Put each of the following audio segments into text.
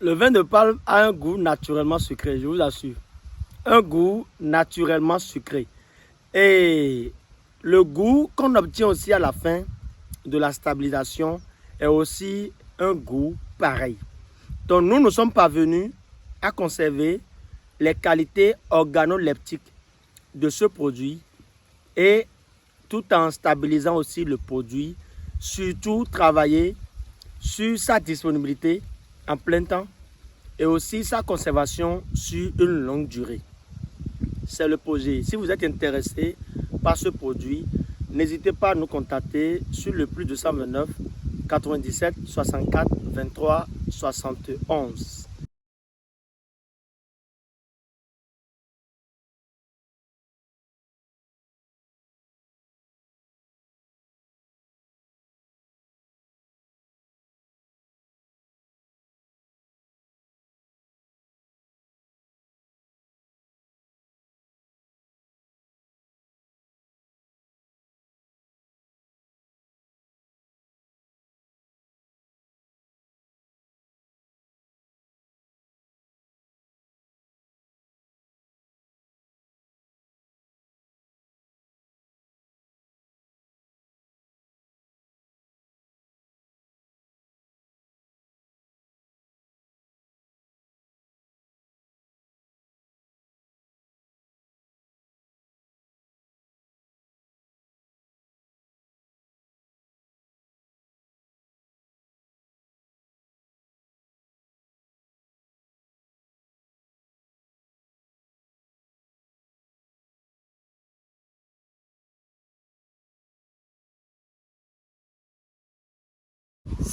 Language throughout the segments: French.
Le vin de palme a un goût naturellement sucré, je vous assure. Un goût naturellement sucré. Et le goût qu'on obtient aussi à la fin de la stabilisation est aussi un goût pareil. Donc nous sommes parvenus à conserver les qualités organoleptiques de ce produit et tout en stabilisant aussi le produit, surtout travailler sur sa disponibilité en plein temps et aussi sa conservation sur une longue durée. C'est le projet. Si vous êtes intéressé par ce produit, n'hésitez pas à nous contacter sur le plus 229 97 64 23 71.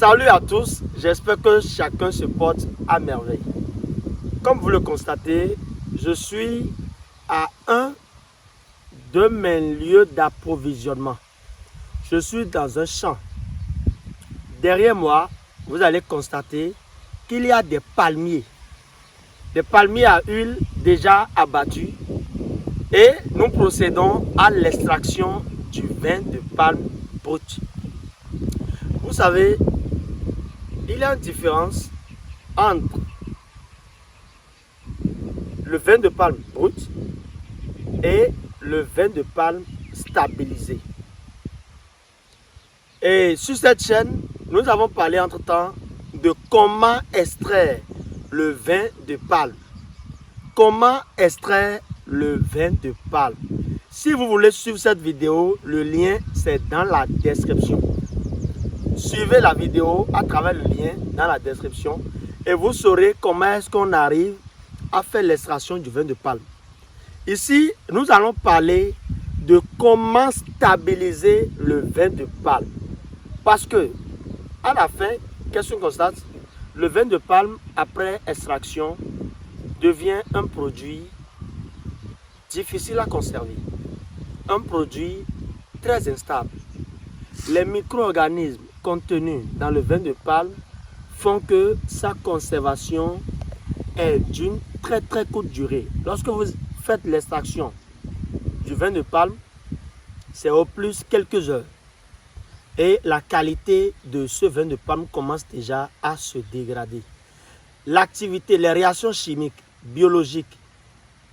Salut à tous, j'espère que chacun se porte à merveille. Comme vous le constatez, je suis à un de mes lieux d'approvisionnement. Je suis dans un champ. Derrière moi, vous allez constater qu'il y a des palmiers à huile déjà abattus et nous procédons à l'extraction du vin de palme brut. Vous savez, il y a une différence entre le vin de palme brut et le vin de palme stabilisé. Et sur cette chaîne, nous avons parlé entre-temps de comment extraire le vin de palme. Comment extraire le vin de palme. Si vous voulez suivre cette vidéo, le lien c'est dans la description. Suivez la vidéo à travers le lien dans la description et vous saurez comment est-ce qu'on arrive à faire l'extraction du vin de palme. Ici, nous allons parler de comment stabiliser le vin de palme. Parce que, à la fin, qu'est-ce qu'on constate? Le vin de palme, après extraction, devient un produit difficile à conserver. Un produit très instable. Les micro-organismes contenus dans le vin de palme font que sa conservation est d'une très courte durée. Lorsque vous faites l'extraction du vin de palme, c'est au plus quelques heures. Et la qualité de ce vin de palme commence déjà à se dégrader. L'activité, les réactions chimiques, biologiques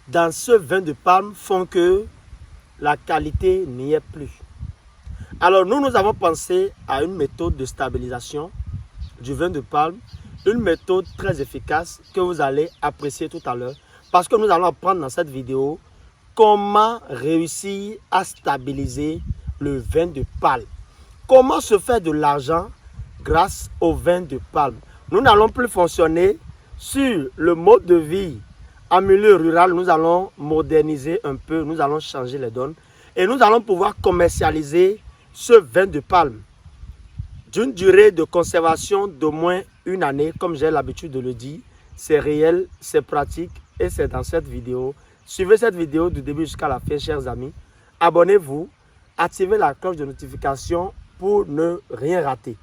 dans ce vin de palme font que la qualité n'y est plus. Alors nous avons pensé à une méthode de stabilisation du vin de palme, une méthode très efficace que vous allez apprécier tout à l'heure parce que nous allons apprendre dans cette vidéo comment réussir à stabiliser le vin de palme. Comment se faire de l'argent grâce au vin de palme. Nous n'allons plus fonctionner sur le mode de vie en milieu rural. Nous allons moderniser un peu, nous allons changer les donnes et nous allons pouvoir commercialiser ce vin de palme d'une durée de conservation d'au moins une année, comme j'ai l'habitude de le dire. C'est réel, c'est pratique et c'est dans cette vidéo. Suivez cette vidéo du début jusqu'à la fin, chers amis. Abonnez-vous, activez la cloche de notification pour ne rien rater.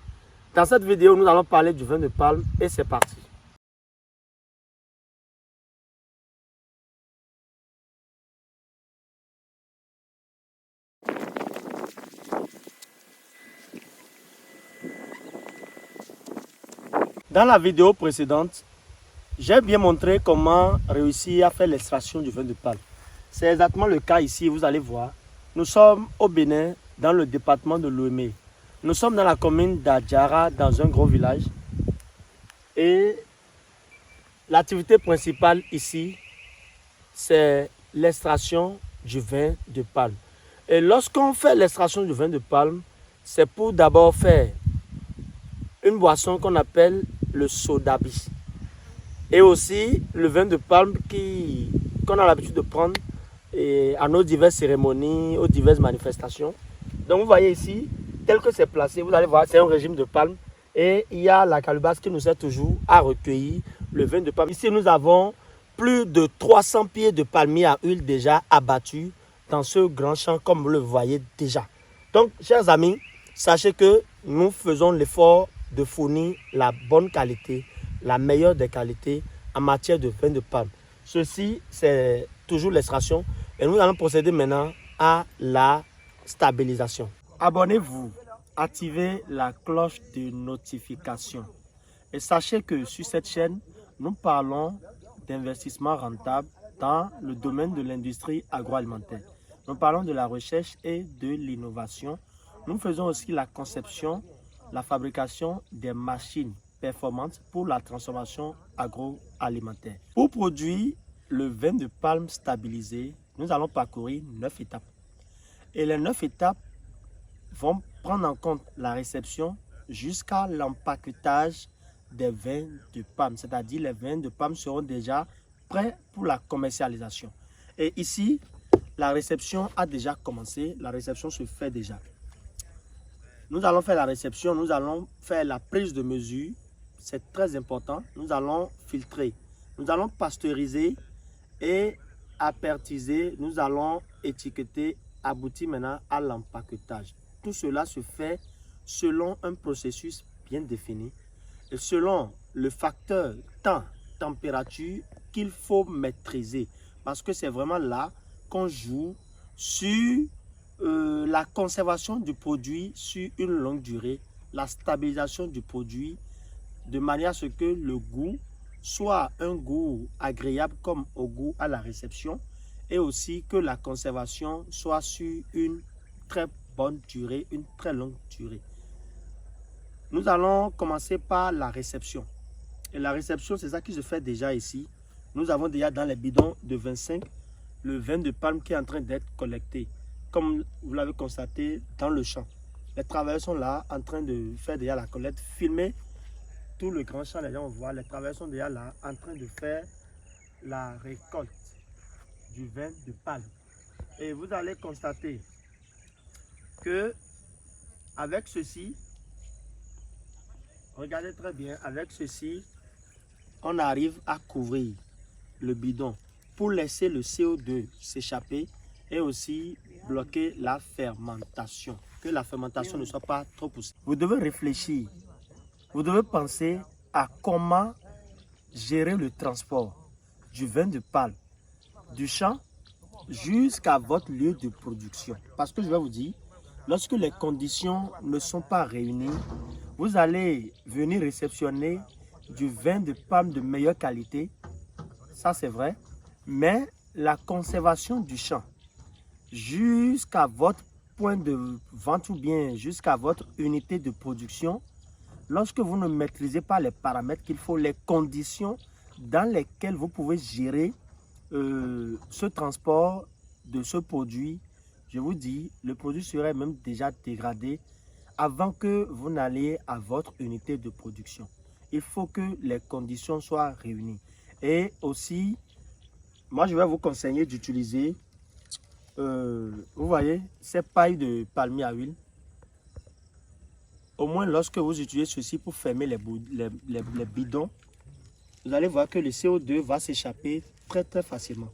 Dans cette vidéo, nous allons parler du vin de palme et c'est parti. Dans la vidéo précédente, J'ai bien montré comment réussir à faire l'extraction du vin de palme. C'est exactement le cas ici, vous allez voir. Nous sommes au Bénin, dans le département de Lomé. Nous sommes dans la commune d'Adjara, dans un gros village. Et l'activité principale ici, c'est l'extraction du vin de palme. Et lorsqu'on fait l'extraction du vin de palme, c'est pour d'abord faire une boisson qu'on appelle le sodabi. Et aussi le vin de palme qu'on a l'habitude de prendre à nos diverses cérémonies, aux diverses manifestations. Donc vous voyez ici, tel que c'est placé, vous allez voir, c'est un régime de palme. Et il y a la calebasse qui nous sert toujours à recueillir le vin de palme. Ici, nous avons plus de 300 pieds de palmiers à huile déjà abattus dans ce grand champ, comme vous le voyez déjà. Donc, chers amis, sachez que nous faisons l'effort de fournir la bonne qualité, la meilleure des qualités en matière de vin de palme. Ceci, c'est toujours l'extraction. Et nous allons procéder maintenant à la stabilisation. Abonnez-vous, activez la cloche de notification. Et sachez que sur cette chaîne, nous parlons d'investissement rentable dans le domaine de l'industrie agroalimentaire. Nous parlons de la recherche et de l'innovation. Nous faisons aussi la conception, la fabrication des machines performantes pour la transformation agroalimentaire. Pour produire le vin de palme stabilisé, nous allons parcourir 9 étapes. Et les 9 étapes vont prendre en compte la réception jusqu'à l'empaquetage des vins de palme. C'est-à-dire les vins de palme seront déjà prêts pour la commercialisation. Et ici, la réception a déjà commencé. La réception se fait déjà. Nous allons faire la réception, nous allons faire la prise de mesure. C'est très important. Nous allons filtrer. Nous allons pasteuriser et apertiser. Nous allons étiqueter, aboutir maintenant à l'empaquetage. Tout cela se fait selon un processus bien défini et selon le facteur temps, température qu'il faut maîtriser. Parce que c'est vraiment là qu'on joue sur la conservation du produit sur une longue durée, la stabilisation du produit de manière à ce que le goût soit un goût agréable comme au goût à la réception et aussi que la conservation soit sur une très bonne durée, une très longue durée. Nous allons commencer par la réception. Et la réception, c'est ça qui se fait déjà ici. Nous avons déjà dans les bidons de 25 le vin de palme qui est en train d'être collecté. Comme vous l'avez constaté dans le champ. Les travailleurs sont là en train de faire déjà la collecte. Filmer tout le grand champ, les gens voient. Les travailleurs sont déjà là en train de faire la récolte du vin de palme. Et vous allez constater que avec ceci, regardez très bien, avec ceci, on arrive à couvrir le bidon pour laisser le CO2 s'échapper et aussi bloquer la fermentation, que la fermentation ne soit pas trop poussée. Vous devez réfléchir, vous devez penser à comment gérer le transport du vin de palme, du champ jusqu'à votre lieu de production. Parce que je vais vous dire, lorsque les conditions ne sont pas réunies, vous allez venir réceptionner du vin de palme de meilleure qualité, ça c'est vrai, mais la conservation du champ jusqu'à votre point de vente ou bien jusqu'à votre unité de production, lorsque vous ne maîtrisez pas les paramètres qu'il faut, les conditions dans lesquelles vous pouvez gérer ce transport de ce produit, je vous dis, le produit serait même déjà dégradé avant que vous n'alliez à votre unité de production. Il faut que les conditions soient réunies. Et aussi, moi je vais vous conseiller d'utiliser, vous voyez, ces pailles de palmier à huile. Au moins lorsque vous utilisez ceci pour fermer les bidons, vous allez voir que le CO2 va s'échapper très facilement.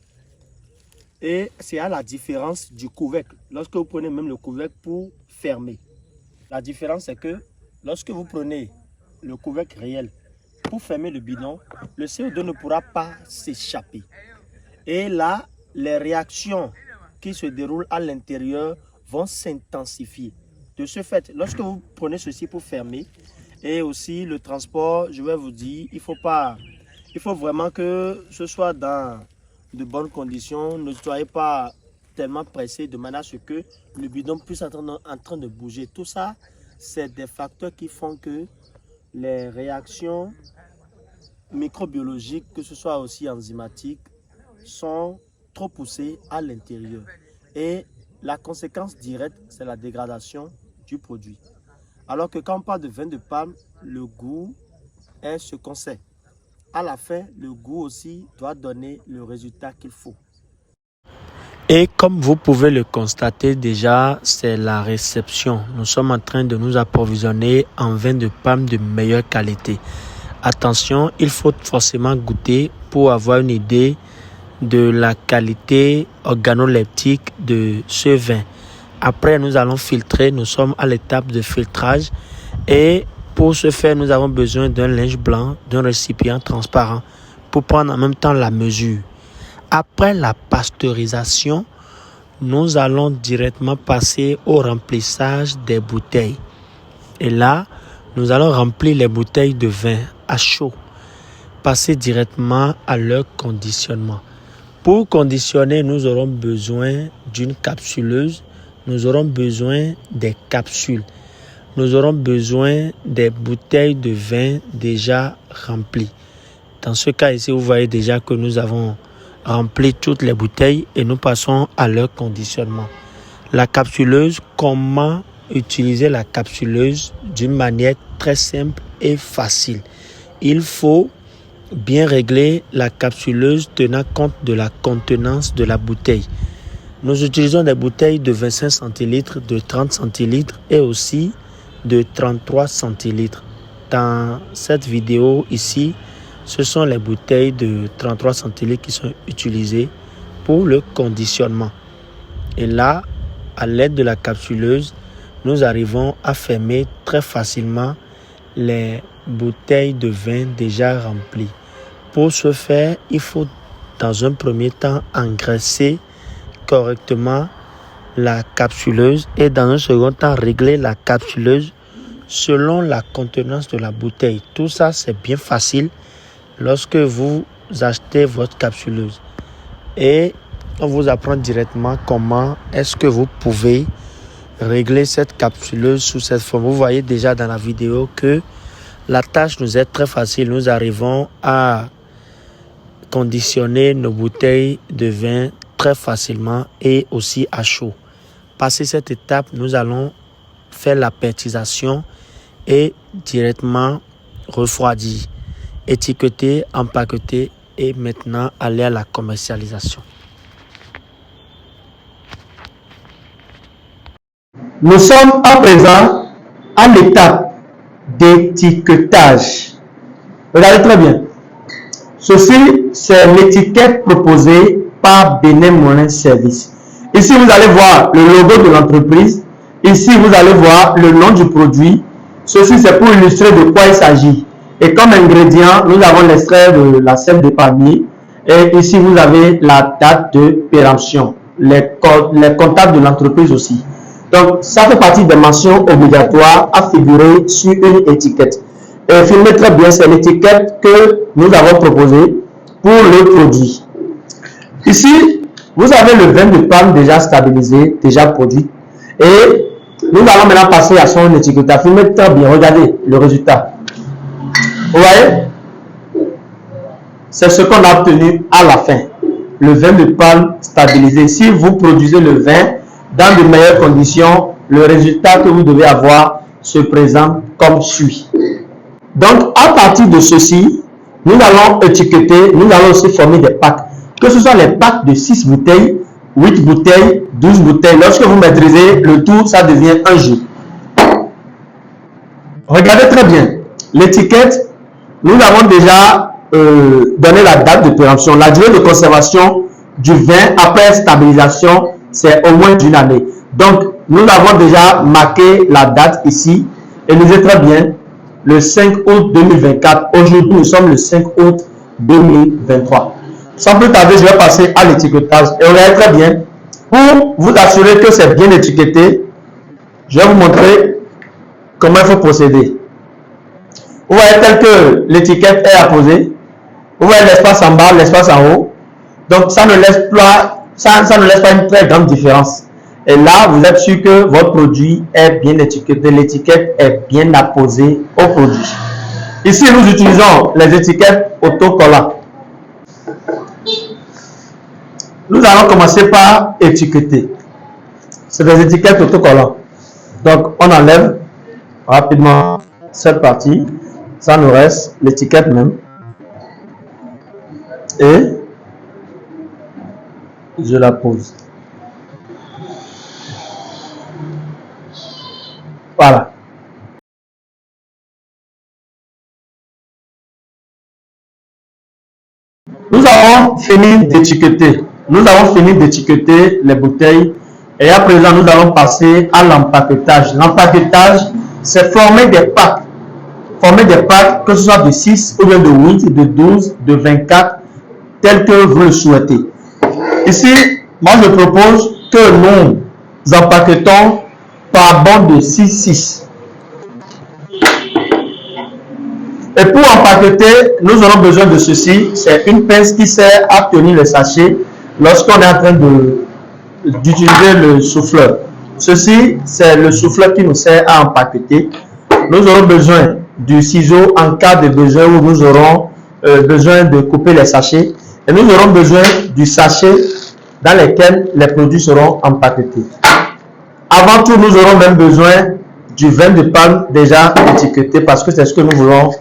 Et c'est à la différence du couvercle. Lorsque vous prenez même le couvercle pour fermer, la différence c'est que lorsque vous prenez le couvercle réel pour fermer le bidon, le CO2 ne pourra pas s'échapper. Et là, les réactions qui se déroulent à l'intérieur vont s'intensifier. De ce fait, lorsque vous prenez ceci pour fermer, et aussi le transport, je vais vous dire, il ne faut pas Il faut vraiment que ce soit dans de bonnes conditions. Ne soyez pas tellement pressé de manière à ce que le bidon puisse être en train de bouger. Tout ça, c'est des facteurs qui font que les réactions microbiologiques, que ce soit aussi enzymatiques, sont trop poussées à l'intérieur. Et la conséquence directe, c'est la dégradation du produit. Alors que quand on parle de vin de palme, le goût est ce qu'on sait. À la fin, le goût aussi doit donner le résultat qu'il faut. Et comme vous pouvez le constater déjà, c'est la réception. Nous sommes en train de nous approvisionner en vin de palme de meilleure qualité. Attention, il faut forcément goûter pour avoir une idée de la qualité organoleptique de ce vin. Après, nous allons filtrer. Nous sommes à l'étape de filtrage. Et pour ce faire, nous avons besoin d'un linge blanc, d'un récipient transparent pour prendre en même temps la mesure. Après la pasteurisation, nous allons directement passer au remplissage des bouteilles. Et là, nous allons remplir les bouteilles de vin à chaud, passer directement à leur conditionnement. Pour conditionner, nous aurons besoin d'une capsuleuse, nous aurons besoin des capsules, nous aurons besoin des bouteilles de vin déjà remplies. Dans ce cas ici, vous voyez déjà que nous avons rempli toutes les bouteilles et nous passons à leur conditionnement. La capsuleuse, comment utiliser la capsuleuse d'une manière très simple et facile. Il faut bien régler la capsuleuse tenant compte de la contenance de la bouteille. Nous utilisons des bouteilles de 25 centilitres, de 30 centilitres et aussi de 33 centilitres. Dans cette vidéo ici, ce sont les bouteilles de 33 centilitres qui sont utilisées pour le conditionnement. Et là, à l'aide de la capsuleuse, nous arrivons à fermer très facilement les bouteilles de vin déjà remplies. Pour ce faire, il faut dans un premier temps engraisser correctement la capsuleuse et dans un second temps régler la capsuleuse selon la contenance de la bouteille. Tout ça, c'est bien facile lorsque vous achetez votre capsuleuse. Et on vous apprend directement comment est-ce que vous pouvez régler cette capsuleuse sous cette forme. Vous voyez déjà dans la vidéo que la tâche nous est très facile. Nous arrivons à conditionner nos bouteilles de vin très facilement et aussi à chaud. Passé cette étape, nous allons faire la pertisation et directement refroidir, étiqueter, empaqueter et maintenant aller à la commercialisation. Nous sommes à présent à l'étape d'étiquetage. Regardez très bien. Ceci, c'est l'étiquette proposée par Benin Moulin Service. Ici, vous allez voir le logo de l'entreprise. Ici, vous allez voir le nom du produit. Ceci, c'est pour illustrer de quoi il s'agit. Et comme ingrédient, nous avons l'extrait de la sève de palmier. Et ici, vous avez la date de péremption. Les contacts de l'entreprise aussi. Donc, ça fait partie des mentions obligatoires à figurer sur une étiquette. Et filmez très bien, c'est l'étiquette que nous avons proposée pour le produit. Ici, vous avez le vin de palme déjà stabilisé, déjà produit. Et nous allons maintenant passer à son étiquetage. Filmez très bien, regardez le résultat. Vous voyez? C'est ce qu'on a obtenu à la fin. Le vin de palme stabilisé. Si vous produisez le vin dans de meilleures conditions, le résultat que vous devez avoir se présente comme suit. Donc, à partir de ceci, nous allons étiqueter, nous allons aussi former des packs. Que ce soit les packs de 6 bouteilles, 8 bouteilles, 12 bouteilles. Lorsque vous maîtrisez le tout, ça devient un jeu. Regardez très bien. L'étiquette, nous avons déjà donné la date de péremption. La durée de conservation du vin après stabilisation, c'est au moins d'une année. Donc, nous avons déjà marqué la date ici. Et lisez très bien, le 5 août 2024. Aujourd'hui, nous sommes le 5 août 2023. Sans plus tarder, je vais passer à l'étiquetage. Et regardez très bien, pour vous assurer que c'est bien étiqueté, je vais vous montrer comment il faut procéder. Vous voyez tel que l'étiquette est apposée. Vous voyez l'espace en bas, l'espace en haut. Donc, ça ne laisse pas, ça ne laisse pas une très grande différence. Et là, vous êtes sûr que votre produit est bien étiqueté, l'étiquette est bien apposée au produit. Ici, nous utilisons les étiquettes autocollants. Nous allons commencer par étiqueter. C'est des étiquettes autocollants. Donc, on enlève rapidement cette partie. Ça nous reste l'étiquette même. Et je la pose. Voilà. Nous avons fini d'étiqueter. Nous avons fini d'étiqueter les bouteilles. Et à présent, nous allons passer à l'empaquetage. L'empaquetage, c'est former des packs. Former des packs, que ce soit de 6 ou bien de 8, de 12, de 24, tel que vous le souhaitez. Ici, moi je propose que nous empaquetons par bande de 6. Et pour empaqueter, nous aurons besoin de ceci. C'est une pince qui sert à tenir le sachet lorsqu'on est en train d'utiliser le souffleur. Ceci, c'est le souffleur qui nous sert à empaqueter. Nous aurons besoin du ciseau en cas de besoin où nous aurons besoin de couper les sachets. Et nous aurons besoin du sachet dans lequel les produits seront empaquetés. Avant tout, nous aurons même besoin du vin de palme déjà étiqueté parce que c'est ce que nous voulons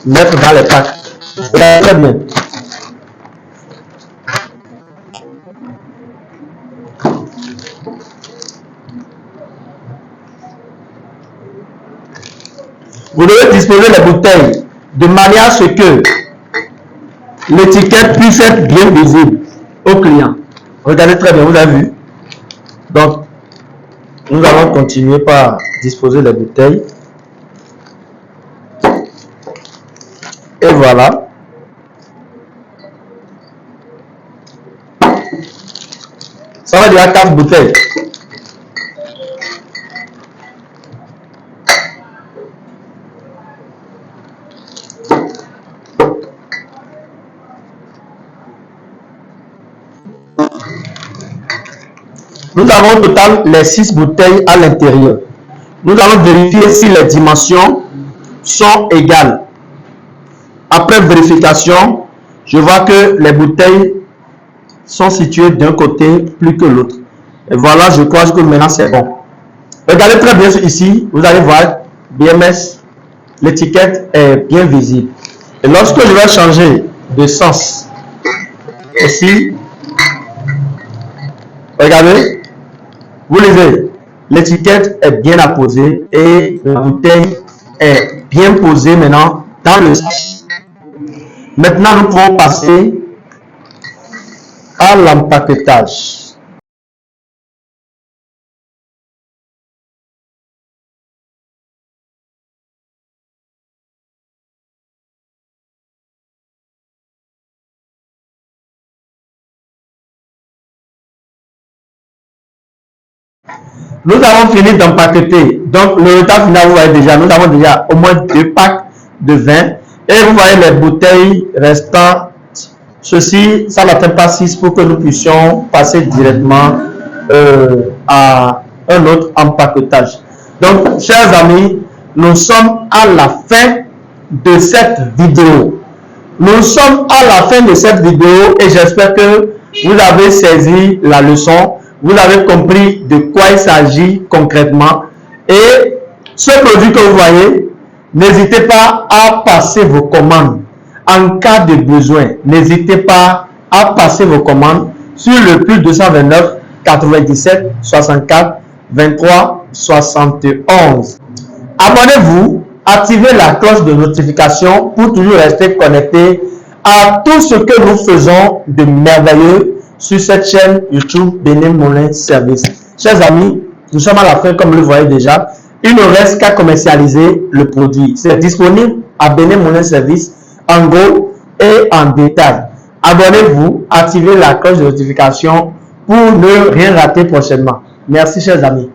mettre dans les packs. Très bien. Vous devez disposer les bouteilles de manière à ce que l'étiquette puisse être bien visible au client. Regardez très bien, vous avez vu. Donc, nous allons continuer par disposer les bouteilles. Et voilà. Ça va déjà 4 bouteilles. Nous avons au total les 6 bouteilles à l'intérieur. Nous allons vérifier si les dimensions sont égales. Après vérification, je vois que les bouteilles sont situées d'un côté plus que l'autre. Et voilà, je crois que maintenant c'est bon. Regardez très bien ici, vous allez voir BMS, l'étiquette est bien visible. Et lorsque je vais changer de sens, ici, regardez, vous lisez, l'étiquette est bien apposée et la bouteille est bien posée maintenant dans le sachet. Maintenant, nous pouvons passer à l'empaquetage. Nous avons fini d'empaqueter. Donc, le résultat final, vous voyez déjà, nous avons déjà au moins 2 packs de vin. Et vous voyez les bouteilles restantes. Ceci, ça n'atteint pas 6 pour que nous puissions passer directement à un autre empaquetage. Donc, chers amis, nous sommes à la fin de cette vidéo. Nous sommes à la fin de cette vidéo et j'espère que vous avez saisi la leçon. Vous avez compris de quoi il s'agit concrètement. Et ce produit que vous voyez, n'hésitez pas à passer vos commandes. En cas de besoin, n'hésitez pas à passer vos commandes sur le plus 229 97 64 23 71. Abonnez-vous, activez la cloche de notification pour toujours rester connecté à tout ce que nous faisons de merveilleux sur cette chaîne YouTube Benin Moulin Service. Chers amis, nous sommes à la fin comme vous le voyez déjà. Il ne reste qu'à commercialiser le produit. C'est disponible à Benin Moulin Service en gros et en détail. Abonnez-vous, activez la cloche de notification pour ne rien rater prochainement. Merci chers amis.